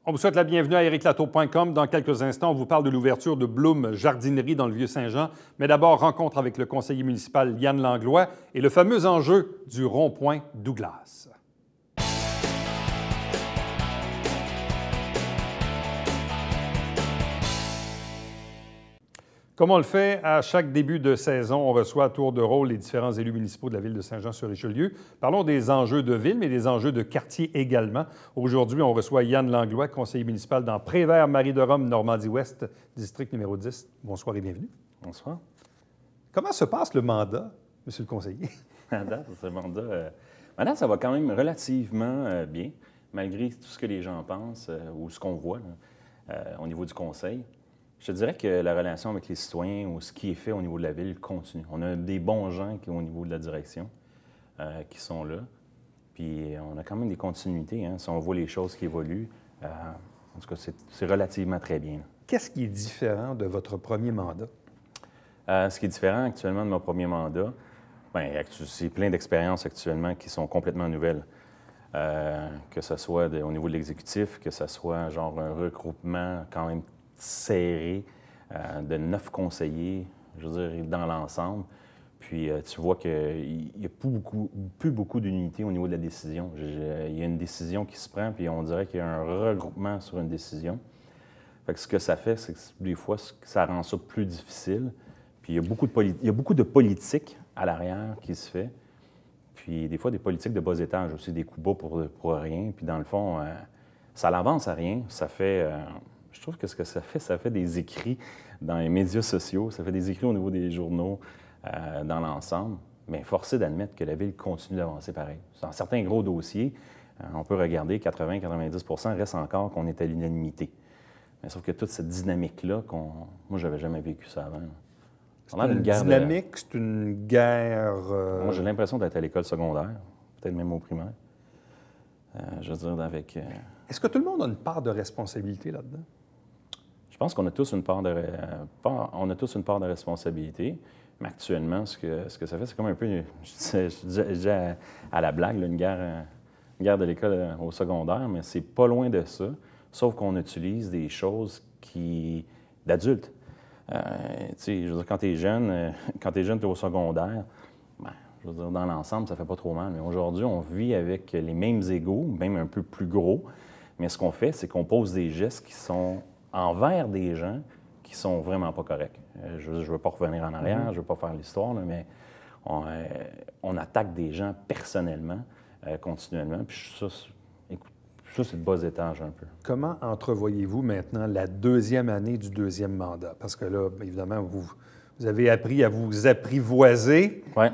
On vous souhaite la bienvenue à ericlatour.com. Dans quelques instants, on vous parle de l'ouverture de Bloom Jardinerie dans le Vieux-Saint-Jean. Mais d'abord, rencontre avec le conseiller municipal Yann Langlois et le fameux enjeu du rond-point Douglas. Comme on le fait à chaque début de saison, on reçoit à tour de rôle les différents élus municipaux de la ville de Saint-Jean-sur-Richelieu. Parlons des enjeux de ville, mais des enjeux de quartier également. Aujourd'hui, on reçoit Yann Langlois, conseiller municipal dans Prévert-Marie-de-Rome, Normandie-Ouest, district numéro 10. Bonsoir et bienvenue. Bonsoir. Comment se passe le mandat, monsieur le conseiller? À date, ce mandat, maintenant, ça va quand même relativement bien, malgré tout ce que les gens pensent ou ce qu'on voit là, au niveau du conseil. Je te dirais que la relation avec les citoyens ou ce qui est fait au niveau de la ville continue. On a des bons gens au niveau de la direction qui sont là. Puis on a quand même des continuités. Hein, si on voit les choses qui évoluent, en tout cas, c'est relativement très bien. Qu'est-ce qui est différent de votre premier mandat? Ce qui est différent actuellement de mon premier mandat, bien, c'est plein d'expériences actuellement qui sont complètement nouvelles. Que ce soit au niveau de l'exécutif, que ce soit genre un regroupement quand même serré de 9 conseillers, je veux dire, dans l'ensemble. Puis tu vois qu'il n'y a plus beaucoup d'unité au niveau de la décision. Il y a une décision qui se prend, puis on dirait qu'il y a un regroupement sur une décision. Fait que ce que ça fait, c'est que des fois, ça rend ça plus difficile. Puis il y a beaucoup de politique à l'arrière qui se fait. Puis des fois, des politiques de bas étage aussi, des coups bas pour rien. Puis dans le fond, ça n'avance à rien. Ça fait... je trouve que ce que ça fait des écrits dans les médias sociaux, ça fait des écrits au niveau des journaux, dans l'ensemble. Mais forcé d'admettre que la Ville continue d'avancer pareil. Dans certains gros dossiers, on peut regarder 80-90 reste encore qu'on est à l'unanimité. Mais sauf que toute cette dynamique-là, moi, je n'avais jamais vécu ça avant. C'est une dynamique, c'est une guerre... Moi, j'ai l'impression d'être à l'école secondaire, peut-être même au primaire. Je veux dire, avec... Est-ce que tout le monde a une part de responsabilité là-dedans? Je pense qu'on a tous une part de responsabilité, mais actuellement, ce que ça fait, c'est comme un peu, je disais à la blague, là, une guerre de l'école au secondaire, mais c'est pas loin de ça, sauf qu'on utilise des choses d'adultes. Tu sais, je veux dire, quand tu es jeune, tu es au secondaire, ben, je veux dire, dans l'ensemble, ça fait pas trop mal, mais aujourd'hui, on vit avec les mêmes égos, même un peu plus gros, mais ce qu'on fait, c'est qu'on pose des gestes qui sont envers des gens qui sont vraiment pas corrects. Je ne veux pas revenir en arrière, je ne veux pas faire l'histoire, là, mais on attaque des gens personnellement, continuellement. Puis ça, c'est de bas étage un peu. Comment entrevoyez-vous maintenant la deuxième année du deuxième mandat? Parce que là, évidemment, vous avez appris à vous apprivoiser, ouais.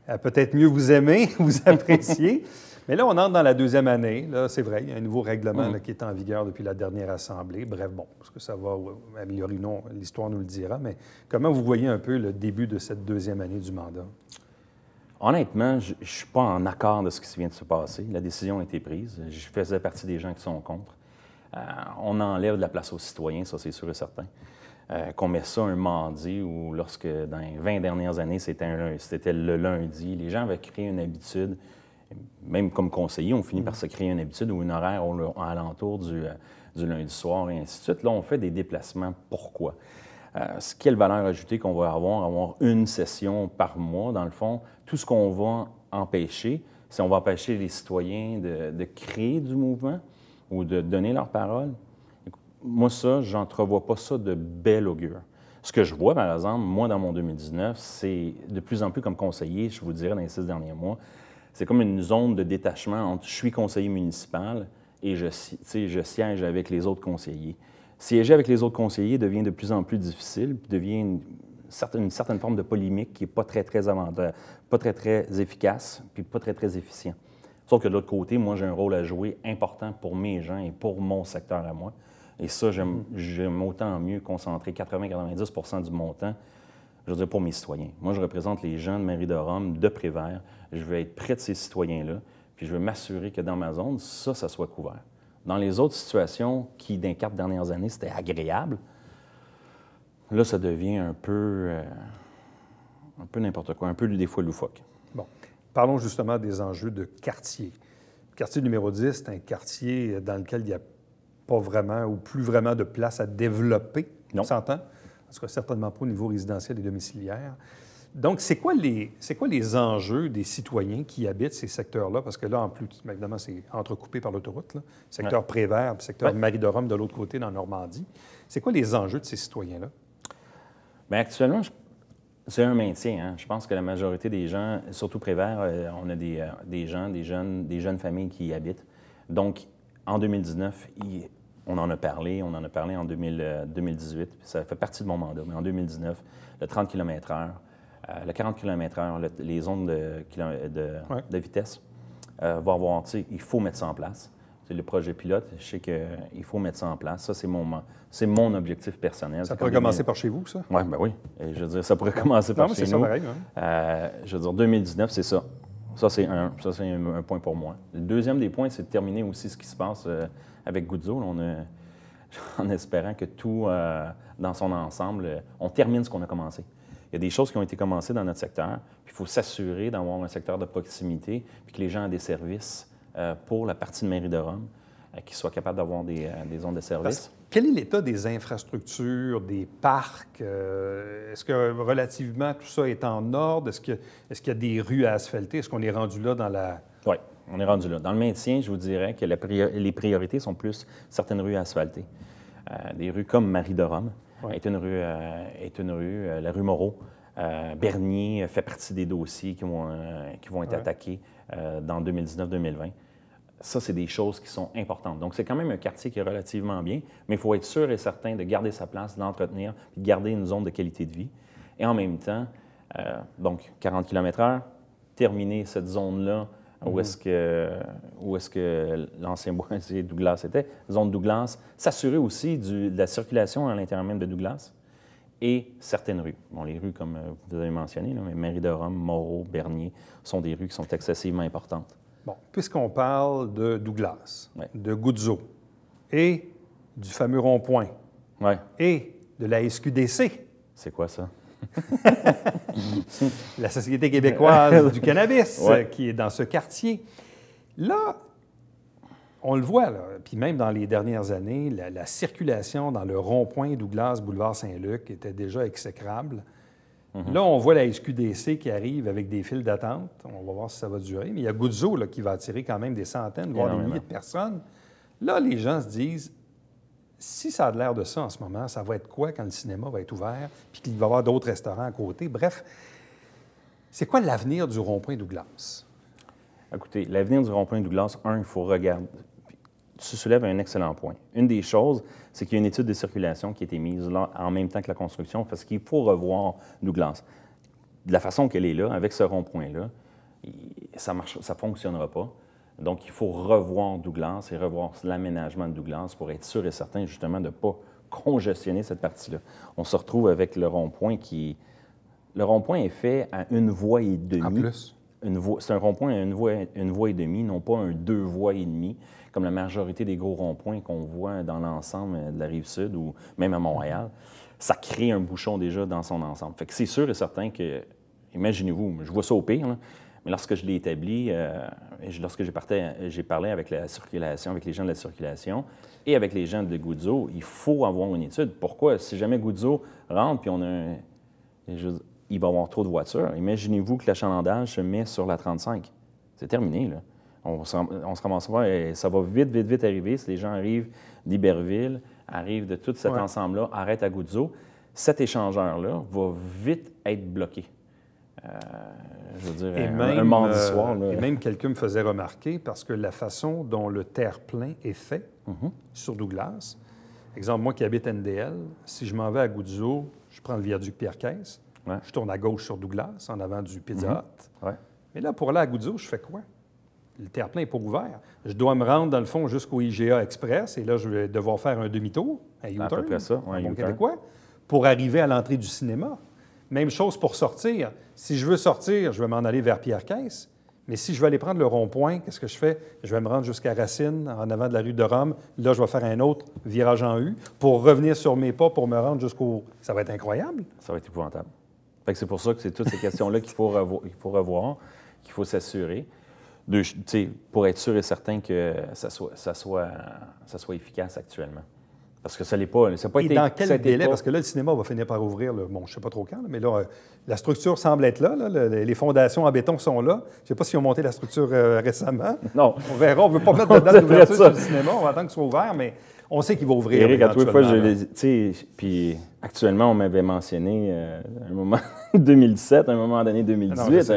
À peut-être mieux vous aimer, vous apprécier. Mais là, on entre dans la deuxième année. Là, c'est vrai, il y a un nouveau règlement là, qui est en vigueur depuis la dernière Assemblée. Bref, bon, est-ce que ça va améliorer? Non, l'histoire nous le dira. Mais comment vous voyez un peu le début de cette deuxième année du mandat? Honnêtement, je ne suis pas en accord de ce qui vient de se passer. La décision a été prise. Je faisais partie des gens qui sont contre. On enlève de la place aux citoyens, ça c'est sûr et certain. Qu'on met ça un mardi ou lorsque, dans les 20 dernières années, c'était le lundi, les gens avaient créé une habitude. Même comme conseiller, on finit par se créer une habitude ou une horaire à l'entour du lundi soir et ainsi de suite. Là, on fait des déplacements. Pourquoi? Quelle valeur ajoutée qu'on va avoir une session par mois, dans le fond, tout ce qu'on va empêcher, c'est on va empêcher les citoyens de créer du mouvement ou de donner leur parole. Moi, ça, j'entrevois pas ça de bel augure. Ce que je vois, par exemple, moi, dans mon 2019, c'est de plus en plus comme conseiller, je vous dirais, dans les 6 derniers mois, c'est comme une zone de détachement entre je suis conseiller municipal et je siège avec les autres conseillers. Siéger avec les autres conseillers devient de plus en plus difficile, puis devient une certaine forme de polémique qui n'est pas très efficace, puis pas très efficient. Sauf que de l'autre côté, moi, j'ai un rôle à jouer important pour mes gens et pour mon secteur à moi. Et ça, j'aime autant mieux concentrer 80-90 du montant, je veux dire, pour mes citoyens. Moi, je représente les gens de Marie-de-Rome, de Prévert. Je veux être près de ces citoyens-là, puis je veux m'assurer que dans ma zone, ça soit couvert. Dans les autres situations qui, dans les 4 dernières années, c'était agréable, là, ça devient un peu n'importe quoi, un peu des fois loufoque. Bon. Parlons justement des enjeux de quartier. Le quartier numéro 10, c'est un quartier dans lequel il y a pas vraiment ou plus vraiment de place à développer, Non. on s'entend? En tout cas, certainement pas au niveau résidentiel et domiciliaire. Donc, c'est quoi les enjeux des citoyens qui habitent ces secteurs-là? Parce que là, en plus, évidemment, c'est entrecoupé par l'autoroute, là. Secteur Prévert, puis secteur Marie-de-Rome de l'autre côté, dans la Normandie. C'est quoi les enjeux de ces citoyens-là? Bien, actuellement, c'est un maintien. Hein. Je pense que la majorité des gens, surtout Prévert, on a des jeunes familles qui y habitent. Donc, en 2019, on en a parlé en 2018, puis ça fait partie de mon mandat, mais en 2019, le 30 km/h, le 40 km/h, les zones de vitesse, va avoir, tu sais, il faut mettre ça en place. C'est le projet pilote, je sais qu'il faut mettre ça en place. Ça, c'est mon objectif personnel. Ça pourrait commencer par chez vous, ça? Oui, bien oui. Et je veux dire, ça pourrait commencer par chez nous. Ça, pareil, je veux dire, 2019, c'est ça. Ça, c'est un point pour moi. Le deuxième des points, c'est de terminer aussi ce qui se passe avec Goudzo. En espérant que tout, dans son ensemble, on termine ce qu'on a commencé. Il y a des choses qui ont été commencées dans notre secteur, puis il faut s'assurer d'avoir un secteur de proximité, puis que les gens aient des services pour la partie de Marie-de-Rome, qu'ils soient capables d'avoir des zones de service. Quel est l'état des infrastructures, des parcs? Est-ce que relativement tout ça est en ordre? Est-ce qu'il y a des rues à asphalter? Est-ce qu'on est rendu là dans la... Oui, on est rendu là. Dans le maintien, je vous dirais que les priorités sont plus certaines rues asphaltées. Des rues comme Marie-de-Rome est une rue, la rue Moreau. Bernier fait partie des dossiers qui vont être attaqués dans 2019-2020. Ça, c'est des choses qui sont importantes. Donc, c'est quand même un quartier qui est relativement bien, mais il faut être sûr et certain de garder sa place, de l'entretenir, puis de garder une zone de qualité de vie. Et en même temps, donc 40 km/h, terminer cette zone-là où est-ce que l'ancien boisier Douglas était, zone Douglas, s'assurer aussi de la circulation à l'intérieur même de Douglas et certaines rues. Bon, les rues, comme vous avez mentionné, là, mais Marie-de-Rome, Moreau, Bernier, sont des rues qui sont excessivement importantes. Bon, puisqu'on parle de Douglas, de Goudzo et du fameux rond-point et de la SQDC. C'est quoi ça? La Société québécoise du cannabis qui est dans ce quartier. Là, on le voit, là, puis même dans les dernières années, la circulation dans le rond-point Douglas, boulevard Saint-Luc était déjà exécrable. Là, on voit la SQDC qui arrive avec des files d'attente. On va voir si ça va durer. Mais il y a Goudzo là, qui va attirer quand même des centaines, voire des milliers de personnes. Là, les gens se disent, si ça a l'air de ça en ce moment, ça va être quoi quand le cinéma va être ouvert, puis qu'il va y avoir d'autres restaurants à côté? Bref, c'est quoi l'avenir du rond-point Douglas? Écoutez, l'avenir du rond-point Douglas, il faut regarder. Tu soulèves un excellent point. Une des choses, c'est qu'il y a une étude de circulation qui a été mise là en même temps que la construction, parce qu'il faut revoir Douglas. De la façon qu'elle est là, avec ce rond-point-là, ça ne fonctionnera pas. Donc, il faut revoir Douglas et revoir l'aménagement de Douglas pour être sûr et certain, justement, de ne pas congestionner cette partie-là. On se retrouve avec le rond-point qui... Le rond-point est fait à 1 voie et demie. En plus? C'est un rond-point à 1 voie et demie, non pas un 2 voies et demie, comme la majorité des gros ronds-points qu'on voit dans l'ensemble de la Rive-Sud ou même à Montréal. Ça crée un bouchon déjà dans son ensemble. Fait que c'est sûr et certain que, imaginez-vous, je vois ça au pire, là, mais lorsque je l'ai établi, lorsque j'ai parlé avec la circulation, avec les gens de la circulation et avec les gens de Goudzo, il faut avoir une étude. Pourquoi? Si jamais Goudzo rentre puis il va y avoir trop de voitures, imaginez-vous que l'achalandage se met sur la 35. C'est terminé, là. On se ramassera et ça va vite arriver. Si les gens arrivent d'Iberville, arrivent de tout cet ensemble-là, arrêtent à Goudzo, cet échangeur-là va vite être bloqué. Je veux dire, un mardi soir. Là. Et même quelqu'un me faisait remarquer, parce que la façon dont le terre-plein est fait sur Douglas, exemple, moi qui habite NDL, si je m'en vais à Goudzo, je prends le viaduc Pierre-Caisse, je tourne à gauche sur Douglas, en avant du Pizza Hut. Mais là, pour aller à Goudzo, je fais quoi? Le terre-plein n'est pas ouvert. Je dois me rendre, dans le fond, jusqu'au IGA Express, et là, je vais devoir faire un demi-tour, un U-turn, à peu près ça, un bon québécois, pour arriver à l'entrée du cinéma. Même chose pour sortir. Si je veux sortir, je vais m'en aller vers Pierre-Caisse. Mais si je veux aller prendre le rond-point, qu'est-ce que je fais? Je vais me rendre jusqu'à Racine, en avant de la rue de Rome. Là, je vais faire un autre virage en U pour revenir sur mes pas pour me rendre jusqu'au... Ça va être incroyable. Ça va être épouvantable. Fait que c'est pour ça que c'est toutes ces questions-là qu'il faut revoir, qu'il faut s'assurer. pour être sûr et certain que ça soit efficace actuellement. Parce que ça ne l'est pas. Ça n'a pas Et été, dans quel délai? pas... Parce que là, le cinéma va finir par ouvrir, bon, je ne sais pas trop quand, mais là, la structure semble être là, les fondations en béton sont là. Je ne sais pas s'ils ont monté la structure récemment. Non. On verra. On ne veut pas mettre de date d'ouverture sur le cinéma. On va attendre qu'il soit ouvert, mais on sait qu'il va ouvrir. Éric, à tous les fois, puis actuellement, on m'avait mentionné un moment 2017, un moment donné 2018.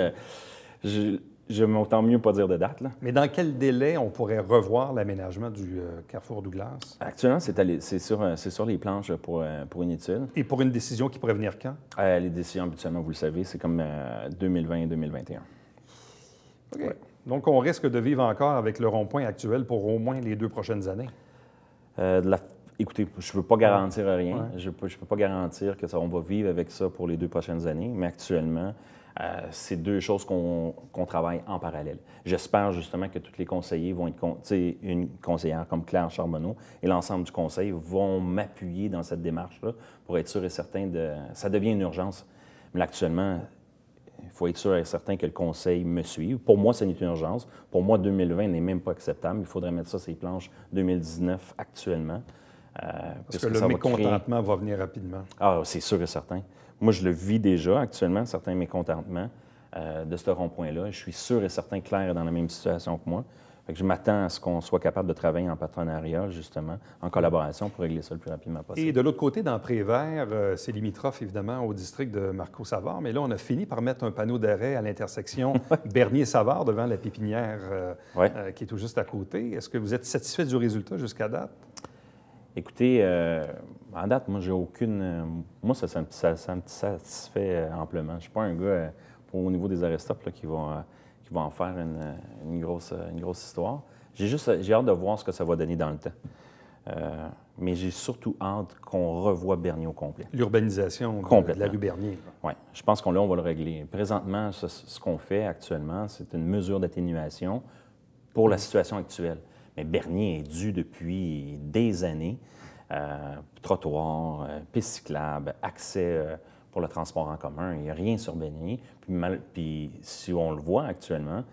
Je m'entends mieux pas dire de date. Là. Mais dans quel délai on pourrait revoir l'aménagement du Carrefour Douglas? Actuellement, c'est sur les planches pour une étude. Et pour une décision qui pourrait venir quand? Les décisions, habituellement, vous le savez, c'est comme 2020 et 2021. OK. Ouais. Donc, on risque de vivre encore avec le rond-point actuel pour au moins les 2 prochaines années. Écoutez, je ne veux pas garantir rien. Ouais. Je peux pas garantir on va vivre avec ça pour les 2 prochaines années, mais actuellement, c'est 2 choses qu'on travaille en parallèle. J'espère justement que tous les conseillers vont être, une conseillère comme Claire Charbonneau et l'ensemble du conseil vont m'appuyer dans cette démarche-là pour être sûr et certain ça devient une urgence. Mais là, actuellement, il faut être sûr et certain que le conseil me suive. Pour moi, ce n'est une urgence. Pour moi, 2020 n'est même pas acceptable. Il faudrait mettre ça sur les planches 2019 actuellement. Parce que le mécontentement va venir rapidement. Ah, c'est sûr et certain. Moi, je le vis déjà actuellement, certains mécontentements de ce rond-point-là. Je suis sûr et certain que Claire est dans la même situation que moi. Fait que je m'attends à ce qu'on soit capable de travailler en partenariat, justement, en collaboration pour régler ça le plus rapidement possible. Et de l'autre côté, dans Prévert, c'est limitrophe, évidemment, au district de Marcoux-Savard. Mais là, on a fini par mettre un panneau d'arrêt à l'intersection Bernier-Savard devant la pépinière qui est tout juste à côté. Est-ce que vous êtes satisfait du résultat jusqu'à date? Écoutez, en date, moi, j'ai aucune... moi, ça me satisfait amplement. Je ne suis pas un gars, au niveau des arrêts-stop, qui va en faire une grosse histoire. J'ai hâte de voir ce que ça va donner dans le temps. Mais j'ai surtout hâte qu'on revoie Bernier au complet. L'urbanisation de la rue Bernier. Oui, je pense qu'on va le régler. Présentement, ce qu'on fait actuellement, c'est une mesure d'atténuation pour la situation actuelle. Mais Bernier est dû depuis des années. Trottoirs, pistes cyclables, accès pour le transport en commun. Il n'y a rien sur Bernier. Puis si on le voit actuellement,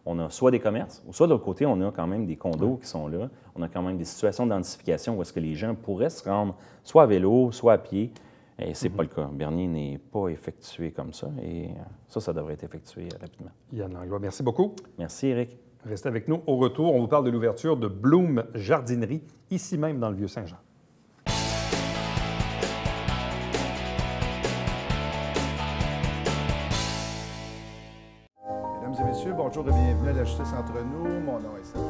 on a soit des commerces, ou soit de l'autre côté, on a quand même des condos qui sont là. On a quand même des situations d'identification où est-ce que les gens pourraient se rendre soit à vélo, soit à pied. Et ce n'est pas le cas. Bernier n'est pas effectué comme ça. Et ça devrait être effectué rapidement. Yann Langlois, merci beaucoup. Merci, Éric. Restez avec nous. Au retour, on vous parle de l'ouverture de Bloom Jardinerie, ici même dans le Vieux-Saint-Jean. Mesdames et messieurs, bonjour et bienvenue à la Justice entre nous. Mon nom est Serge.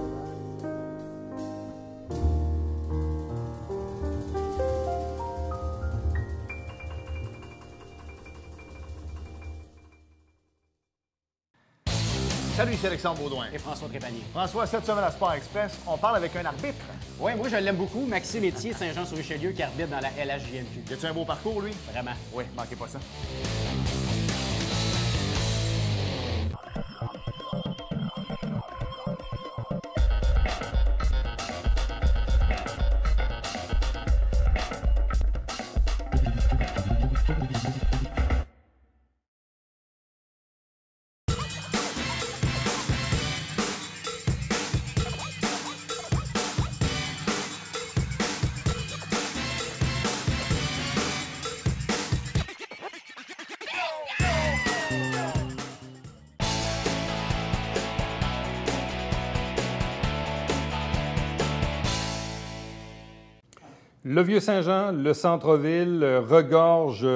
Salut, c'est Alexandre Baudouin. Et François Trépanier. François, cette semaine à Sport Express, on parle avec un arbitre. Oui, moi je l'aime beaucoup. Maxime Etier, Saint-Jean-sur-Richelieu, qui arbitre dans la LHJMQ. Y a-tu un beau parcours, lui? Vraiment. Oui, manquez pas ça. Le Vieux-Saint-Jean, le centre-ville, regorge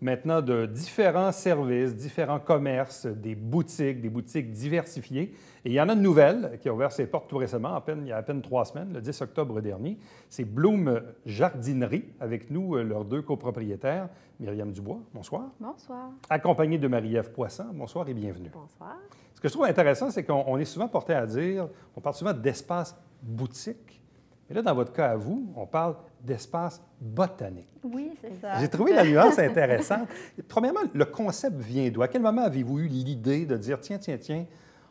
maintenant de différents services, différents commerces, des boutiques diversifiées. Et il y en a une nouvelle qui a ouvert ses portes tout récemment, il y a à peine 3 semaines, le 10 octobre dernier. C'est Bloom Jardinerie, avec nous, leurs 2 copropriétaires. Myriam Dubois, bonsoir. Bonsoir. Accompagnée de Marie-Ève Poisson, bonsoir et bienvenue. Bonsoir. Ce que je trouve intéressant, c'est qu'on est souvent porté à dire, on parle souvent d'espace boutique. Mais là, dans votre cas à vous, on parle d'espace botanique. Oui, c'est ça. J'ai trouvé la nuance intéressante. Premièrement, le concept vient d'où? À quel moment avez-vous eu l'idée de dire, tiens,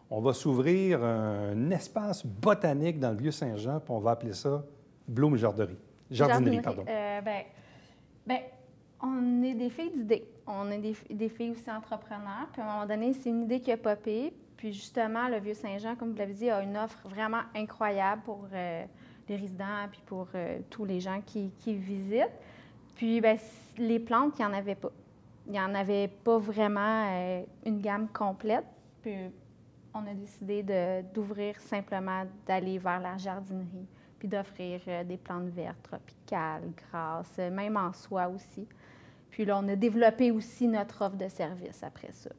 on va s'ouvrir un espace botanique dans le Vieux-Saint-Jean, puis on va appeler ça Bloom Jardinerie, pardon. On est des filles d'idées. On est des filles aussi entrepreneurs. Puis à un moment donné, c'est une idée qui a popé. Puis justement, le Vieux-Saint-Jean, comme vous l'avez dit, a une offre vraiment incroyable pour les résidents puis pour tous les gens qui visitent. Puis bien, les plantes, il n'y en avait pas. Il n'y en avait pas vraiment une gamme complète. Puis on a décidé d'ouvrir simplement, d'aller vers la jardinerie, puis d'offrir des plantes vertes, tropicales, grasses, même en soie aussi. Puis là, on a développé aussi notre offre de service après ça.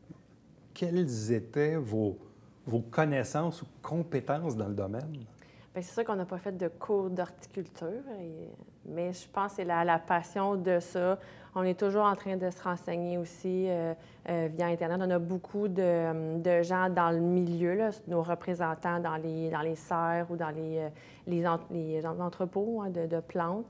Quelles étaient vos connaissances ou compétences dans le domaine? Bien, c'est sûr qu'on n'a pas fait de cours d'horticulture, mais je pense que c'est la passion de ça. On est toujours en train de se renseigner aussi via Internet. On a beaucoup de gens dans le milieu, là, nos représentants dans les serres ou dans les entrepôts de plantes,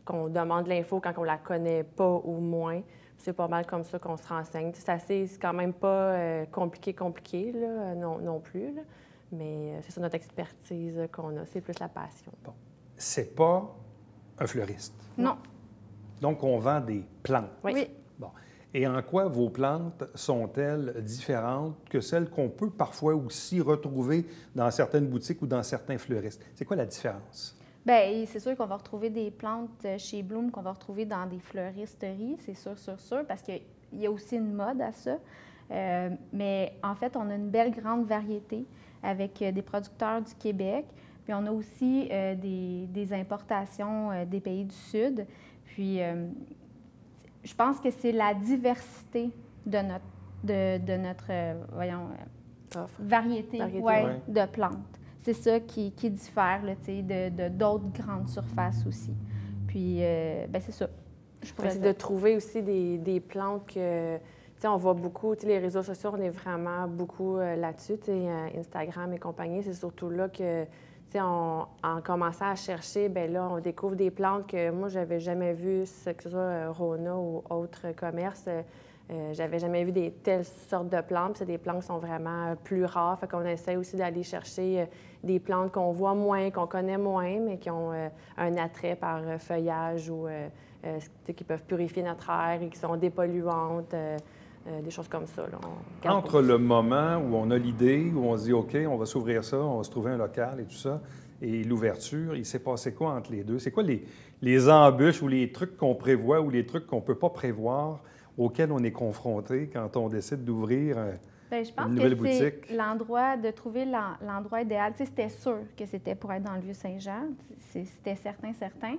qu'on demande l'info quand on la connaît pas ou moins. C'est pas mal comme ça qu'on se renseigne. C'est quand même pas compliqué là, non plus. Là. Mais c'est ça notre expertise qu'on a, c'est plus la passion. Bon. C'est pas un fleuriste. Non. Donc, on vend des plantes. Oui. Bon. Et en quoi vos plantes sont-elles différentes que celles qu'on peut parfois aussi retrouver dans certaines boutiques ou dans certains fleuristes? C'est quoi la différence? Bien, c'est sûr qu'on va retrouver des plantes chez Bloom qu'on va retrouver dans des fleuristeries, c'est sûr, parce qu'il y a aussi une mode à ça. Mais en fait, on a une belle grande variété avec des producteurs du Québec. Puis on a aussi des importations des pays du Sud. Puis je pense que c'est la diversité de notre variété de plantes. C'est ça qui diffère là, de d'autres grandes surfaces aussi. Puis, bien, c'est ça. C'est de trouver aussi des plantes que... on voit beaucoup, les réseaux sociaux, on est vraiment beaucoup là-dessus, Instagram et compagnie. C'est surtout là que, en commençant à chercher, bien là, on découvre des plantes que moi, j'avais jamais vues, que ce soit Rona ou autre commerce. J'avais jamais vu telles sortes de plantes. C'est des plantes qui sont vraiment plus rares. Fait qu'on essaie aussi d'aller chercher des plantes qu'on voit moins, qu'on connaît moins, mais qui ont un attrait par feuillage ou qui peuvent purifier notre air et qui sont dépolluantes. Des choses comme ça. Là. Entre le moment où on a l'idée, où on se dit, OK, on va s'ouvrir ça, on va se trouver un local et tout ça, et l'ouverture, il s'est passé quoi entre les deux? C'est quoi les embûches ou les trucs qu'on prévoit ou les trucs qu'on ne peut pas prévoir auxquels on est confronté quand on décide d'ouvrir une nouvelle boutique? Je pense que c'est l'endroit, de trouver l'endroit idéal. C'était sûr que c'était pour être dans le Vieux-Saint-Jean. C'était certain.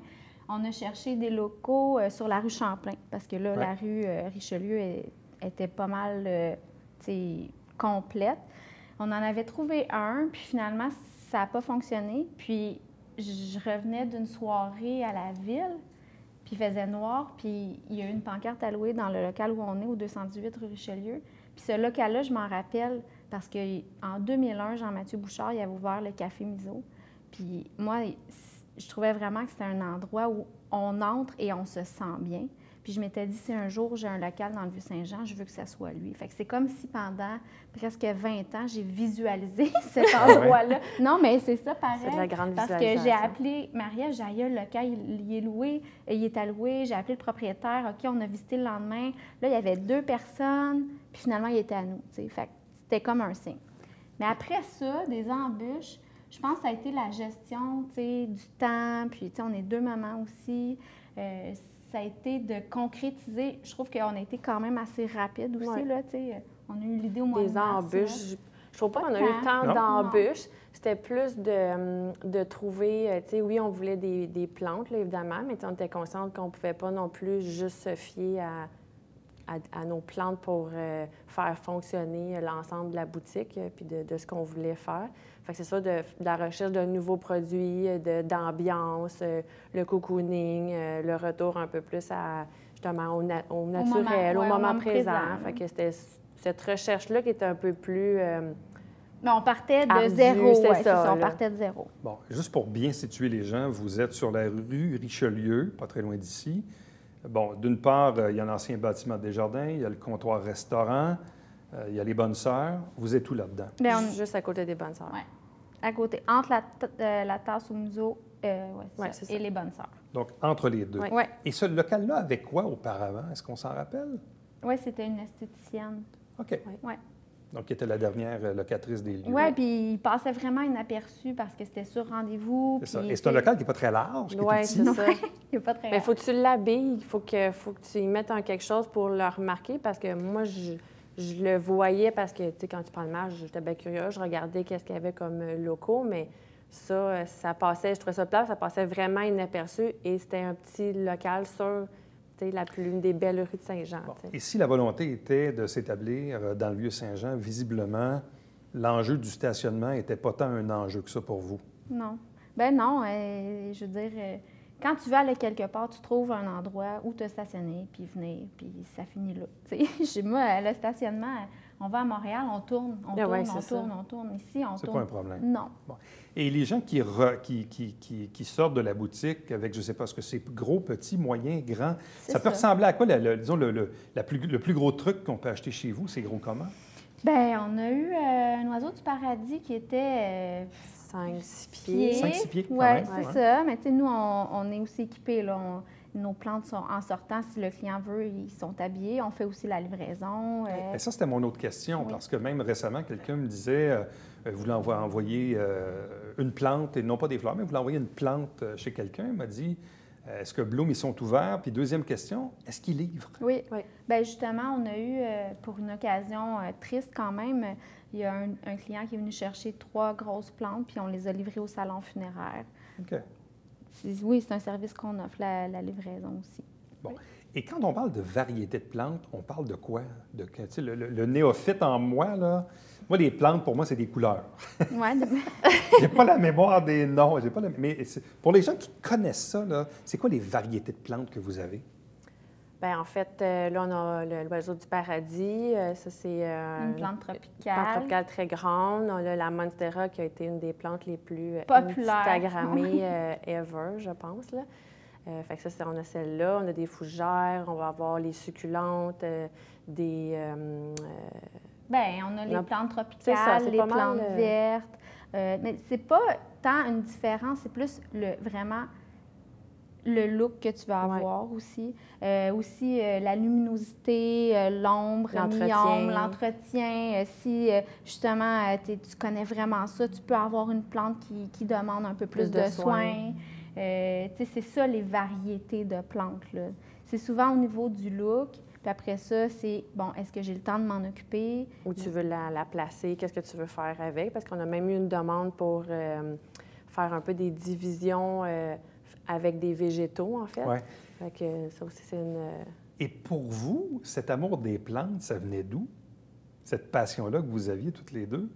On a cherché des locaux sur la rue Champlain, parce que là, la rue Richelieu était pas mal complète. On en avait trouvé un, puis finalement, ça n'a pas fonctionné. Puis je revenais d'une soirée à la ville, puis il faisait noir, puis il y a eu une pancarte allouée dans le local où on est, au 218 rue Richelieu. Puis ce local-là, je m'en rappelle, parce qu'en 2001, Jean-Mathieu Bouchard, il avait ouvert le Café Miso. Puis moi, je trouvais vraiment que c'était un endroit où on entre et on se sent bien. Puis je m'étais dit, si un jour j'ai un local dans le Vieux-Saint-Jean, je veux que ça soit lui. Fait que c'est comme si pendant presque 20 ans, j'ai visualisé cet endroit-là. Non, mais c'est ça, pareil. C'est de la grande parce visualisation. que j'ai appelé Maria, j'ai dit, le local, il est loué, il est alloué. J'ai appelé le propriétaire. OK, on a visité le lendemain. Là, il y avait 2 personnes, puis finalement, il était à nous. T'sais. Fait que c'était comme un signe. Mais après ça, des embûches, je pense que ça a été la gestion du temps. Puis, on est 2 mamans aussi. Ça a été de concrétiser. Je trouve qu'on a été quand même assez rapide aussi. Là, on a eu l'idée au mois de mars. Des embûches. Je trouve pas qu'on a eu tant d'embûches. C'était plus de trouver... oui, on voulait des plantes, là, évidemment, mais on était consciente qu'on ne pouvait pas non plus juste se fier à nos plantes pour faire fonctionner l'ensemble de la boutique puis de ce qu'on voulait faire. Fait que c'est ça, de la recherche de nouveaux produits, d'ambiance, le cocooning, le retour un peu plus justement au naturel, au moment présent. Fait que c'était cette recherche-là qui était un peu plus... Mais on partait de ardue, zéro. C'est ça, on partait de zéro. Bon, juste pour bien situer les gens, vous êtes sur la rue Richelieu, pas très loin d'ici. Bon, d'une part, il y a l'ancien bâtiment des Jardins, il y a le comptoir-restaurant, il y a les Bonnes Sœurs. Vous êtes où là-dedans? Bien, juste à côté des Bonnes Sœurs. Oui, à côté, entre la tasse au museau et les Bonnes Sœurs. Donc, entre les deux. Oui. Et ce local-là avait quoi auparavant? Est-ce qu'on s'en rappelle? Oui, c'était une esthéticienne. OK. Oui. Donc, qui était la dernière locatrice des lieux. Oui, puis il passait vraiment inaperçu parce que c'était sur rendez-vous. C'est ça. puis, Et c'est un local qui n'est pas très large, qui est tout Oui, petit. c'est ça. Il n'est pas très Mais il faut que tu l'habilles, il faut que tu y mettes quelque chose pour le remarquer parce que moi, je le voyais parce que, tu sais, quand tu prends le match, j'étais bien curieuse, je regardais qu'est-ce qu'il y avait comme locaux, mais ça passait, je trouvais ça plat, ça passait vraiment inaperçu et c'était un petit local sur l'une des belles rues de Saint-Jean. Bon. Et si la volonté était de s'établir dans le Vieux-Saint-Jean, visiblement, l'enjeu du stationnement n'était pas tant un enjeu que ça pour vous. Non. Ben non, je veux dire, quand tu veux aller quelque part, tu trouves un endroit où te stationner, puis venir, puis ça finit là. Chez moi, le stationnement, on va à Montréal, on tourne, on tourne. Ici, on tourne. C'est pas un problème. Non. Bon. Et les gens qui sortent de la boutique avec, je ne sais pas, est-ce que c'est gros, petit, moyen, grand, ça peut ressembler à quoi, disons, le plus gros truc qu'on peut acheter chez vous? C'est gros comment? Bien, on a eu un oiseau du paradis qui était 5-6 pieds. 5-6 pieds, quand Oui, même. c'est ça. Mais tu sais, nous, on est aussi équipés. Là. Nos plantes sont en sortant, si le client veut, ils sont habillés. On fait aussi la livraison. Et ça, c'était mon autre question, Oui. parce que même récemment, quelqu'un me disait, vous envoyer une plante, et non pas des fleurs, mais vous envoyer une plante chez quelqu'un. Il m'a dit, est-ce que Bloom, ils sont ouverts? Puis deuxième question, est-ce qu'ils livrent? Oui. Bien, justement, on a eu, pour une occasion triste quand même, il y a un client qui est venu chercher 3 grosses plantes, puis on les a livrées au salon funéraire. OK. Oui, c'est un service qu'on offre, la livraison aussi. Bon. Et quand on parle de variété de plantes, on parle de quoi? Le néophyte en moi, là, moi, les plantes, pour moi, c'est des couleurs. Oui. J'ai pas la mémoire des noms. Mais pour les gens qui connaissent ça, là, c'est quoi les variétés de plantes que vous avez? Bien, en fait, là, on a l'oiseau du paradis. Ça, c'est Une plante tropicale. Une plante tropicale très grande. On a la Monstera qui a été une des plantes les plus populaires Instagrammées ever, je pense. Là. Fait que ça, on a celle-là. On a des fougères. On va avoir les succulentes, des... Bien, on a les plantes tropicales, ça, les plantes vertes. Mais c'est pas tant une différence, c'est plus vraiment le look que tu vas avoir aussi. Aussi, la luminosité, l'ombre, l'entretien. Si, justement, tu connais vraiment ça, tu peux avoir une plante qui demande un peu plus de soins. C'est ça, les variétés de plantes, là. C'est souvent au niveau du look. Puis après ça, c'est, bon, est-ce que j'ai le temps de m'en occuper? Où tu veux la placer, qu'est-ce que tu veux faire avec? Parce qu'on a même eu une demande pour faire un peu des divisions avec des végétaux, en fait. Oui. Fait que ça aussi, c'est une... Et pour vous, cet amour des plantes, ça venait d'où? Cette passion-là que vous aviez toutes les deux?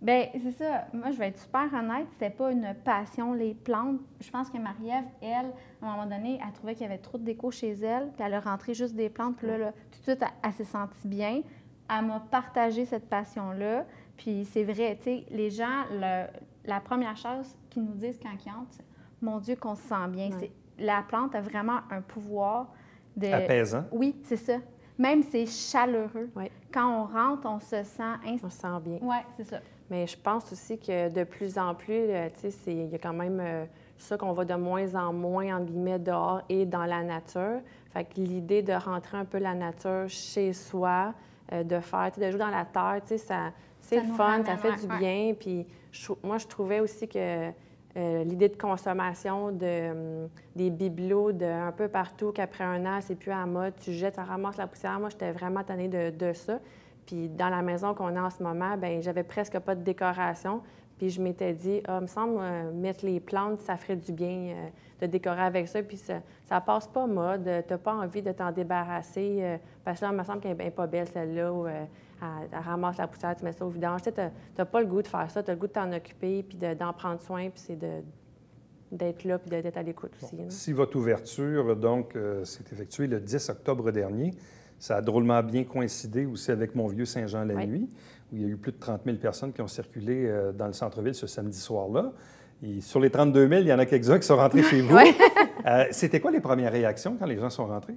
Bien, c'est ça. Moi, je vais être super honnête, c'était pas une passion, les plantes. Je pense que Marie-Ève, elle, à un moment donné, elle trouvait qu'il y avait trop de déco chez elle, puis elle a rentré juste des plantes, puis là, tout de suite, elle s'est sentie bien. Elle m'a partagé cette passion-là, puis c'est vrai, tu sais, les gens, la première chose qu'ils nous disent quand ils entrent, mon Dieu, qu'on se sent bien. Ouais. La plante a vraiment un pouvoir de... Apaisant. Oui, c'est ça. Même c'est chaleureux. Oui. Quand on rentre, on se sent... On se sent bien. Oui, c'est ça. Mais je pense aussi que de plus en plus, tu sais, il y a quand même ça qu'on va de moins en moins, entre guillemets, dehors et dans la nature. Fait que l'idée de rentrer un peu la nature chez soi, de faire, tu sais, de jouer dans la terre, tu sais, c'est le fun, ça fait du bien. Puis moi, je trouvais aussi que l'idée de consommation des bibelots un peu partout, qu'après un an, c'est plus à la mode, tu jettes, ça ramasse la poussière. Moi, j'étais vraiment tannée de ça. Puis dans la maison qu'on a en ce moment, bien, j'avais presque pas de décoration. Puis je m'étais dit, il me semble, mettre les plantes, ça ferait du bien de décorer avec ça. Puis ça passe pas mode. Tu n'as pas envie de t'en débarrasser. Parce que là, il me semble qu'elle n'est pas belle, celle-là, où elle ramasse la poussière, tu mets ça au vidange. Tu n'as pas le goût de faire ça. Tu as le goût de t'en occuper, puis d'en prendre soin. Puis c'est d'être là, puis d'être à l'écoute aussi. Bon, si votre ouverture, donc, s'est effectuée le 10 octobre dernier, ça a drôlement bien coïncidé aussi avec mon vieux Saint-Jean la nuit, où il y a eu plus de 30 000 personnes qui ont circulé dans le centre-ville ce samedi soir-là. Et sur les 32 000, il y en a quelques-uns qui sont rentrés chez vous. C'était quoi les premières réactions quand les gens sont rentrés?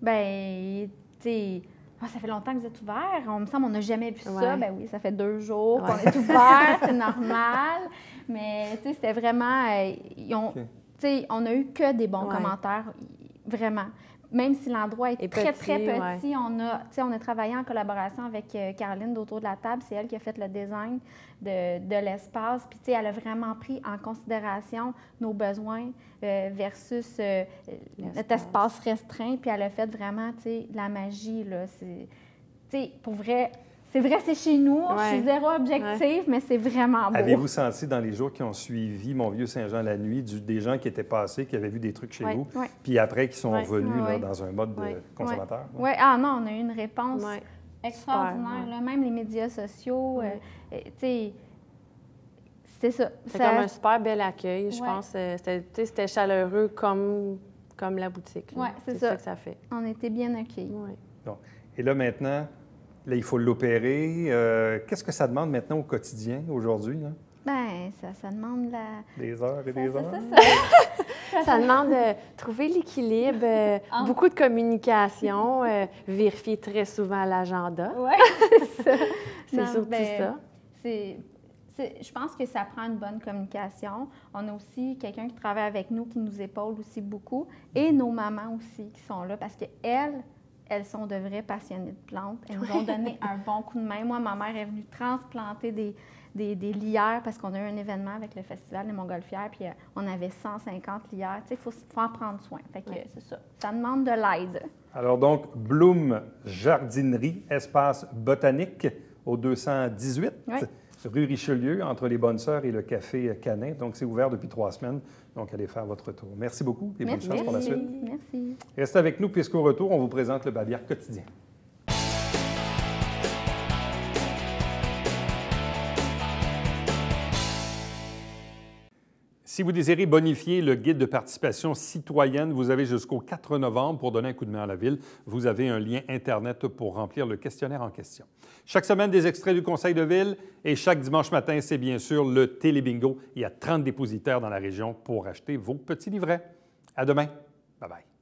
Bien, tu sais, ça fait longtemps que vous êtes ouverts. On me semble qu'on n'a jamais vu ça. Bien oui, ça fait 2 jours qu'on est ouverts, c'est normal. Mais tu sais, c'était vraiment... tu sais, on a eu que des bons commentaires, vraiment. même si l'endroit est très petit, petit, on a travaillé en collaboration avec Caroline d'Autour de la table. C'est elle qui a fait le design de l'espace. Puis, elle a vraiment pris en considération nos besoins versus notre espace restreint. Puis, elle a fait vraiment, de la magie, là. Pour vrai... C'est vrai, c'est chez nous. Je suis zéro objectif, mais c'est vraiment beau. Avez-vous senti dans les jours qui ont suivi Mon Vieux-Saint-Jean la nuit, des gens qui étaient passés, qui avaient vu des trucs chez vous, puis après qui sont revenus là, dans un mode de consommateur? Oui, non, on a eu une réponse extraordinaire. Là, même les médias sociaux, c'était ça. C'est comme un super bel accueil, je pense. C'était chaleureux comme la boutique. Oui, c'est ça que ça fait. On était bien accueillis. Bon. Et là, maintenant... Là, il faut l'opérer. Qu'est-ce que ça demande maintenant au quotidien, aujourd'hui? Hein? Bien, ça demande des heures et des heures. Ça demande de trouver l'équilibre, beaucoup de communication, vérifier très souvent l'agenda. Oui, c'est ça. C'est surtout ça. Je pense que ça prend une bonne communication. On a aussi quelqu'un qui travaille avec nous, qui nous épaule aussi beaucoup, et nos mamans aussi qui sont là, parce qu'elles sont de vraies passionnées de plantes. Elles nous ont donné un bon coup de main. Moi, ma mère est venue transplanter des lierres parce qu'on a eu un événement avec le Festival des Montgolfières, puis on avait 150 lierres. Tu sais, il faut en prendre soin. Fait que c'est ça. Ça demande de l'aide. Alors donc, Bloom Jardinerie, espace botanique au 218, rue Richelieu, entre les Bonnes Sœurs et le Café Canin. Donc, c'est ouvert depuis 3 semaines. Donc, allez faire votre tour. Merci beaucoup et bonne chance pour la suite. Merci. Restez avec nous puisqu'au retour, on vous présente le Babière quotidien. Si vous désirez bonifier le guide de participation citoyenne, vous avez jusqu'au 4 novembre pour donner un coup de main à la Ville. Vous avez un lien Internet pour remplir le questionnaire en question. Chaque semaine, des extraits du Conseil de Ville et chaque dimanche matin, c'est bien sûr le Télébingo. Il y a 30 dépositaires dans la région pour acheter vos petits livrets. À demain. Bye-bye.